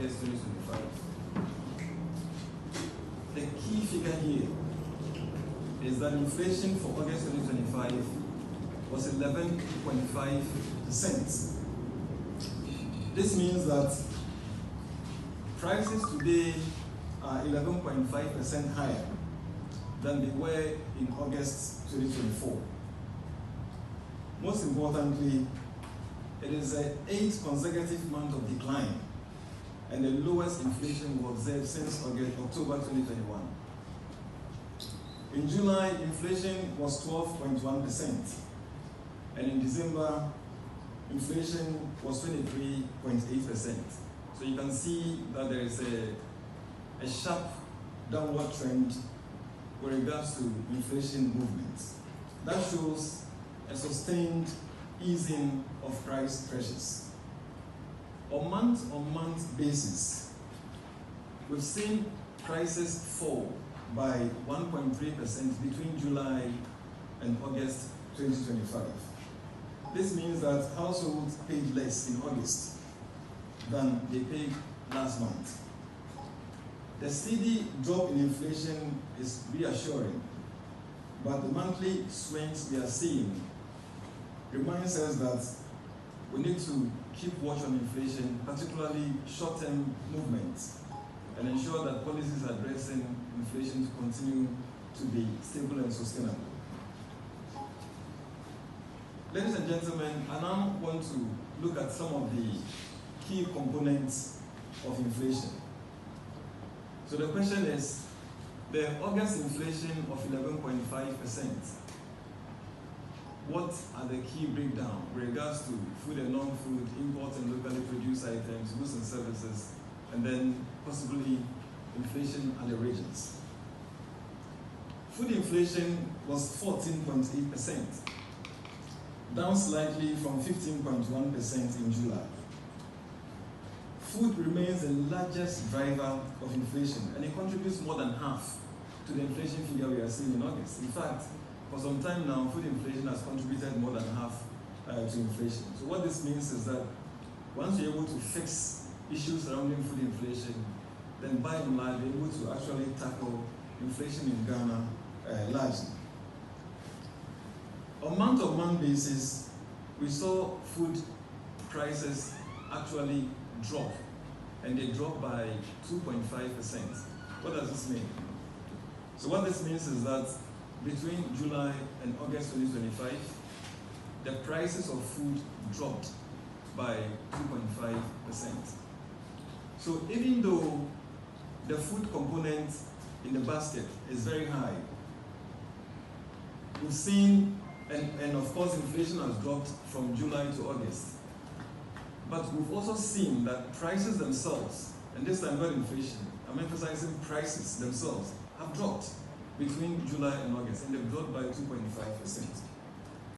August 2025. The key figure here is that inflation for August 2025 was 11.5%. This means that prices today are 11.5% higher than they were in August 2024. Most importantly, it is an 8th consecutive month of decline and the lowest inflation we observed since October 2021. In July, inflation was 12.1%, and in December, inflation was 23.8%. So you can see that there is a sharp downward trend with regards to inflation movements. That shows a sustained easing of price pressures. On month-on-month basis, we've seen prices fall by 1.3% between July and August 2025. This means that households paid less in August than they paid last month. The steady drop in inflation is reassuring, but the monthly swings we are seeing reminds us that we need to keep watch on inflation, particularly short-term movements, and ensure that policies addressing inflation to continue to be stable and sustainable. Ladies and gentlemen, I now want to look at some of the key components of inflation. So the question is, the August inflation of 11.5%, what are the key breakdown with regards to food and non-food, import and locally produced items, goods and services, and then possibly inflation at the regions? Food inflation was 14.8%, down slightly from 15.1% in July. Food remains the largest driver of inflation, and it contributes more than half to the inflation figure we are seeing in August. In fact, for some time now, food inflation has contributed more than half to inflation. So what this means is that once you're able to fix issues surrounding food inflation, then by and large, you're able to actually tackle inflation in Ghana largely. On month-on-month basis, we saw food prices actually drop, and they dropped by 2.5%. What does this mean? So what this means is that between July and August 2025, the prices of food dropped by 2.5%. So even though the food component in the basket is very high, we've seen, and of course inflation has dropped from July to August, but we've also seen that prices themselves, and this time not inflation, I'm emphasizing prices themselves, have dropped between July and August, and they've dropped by 2.5%.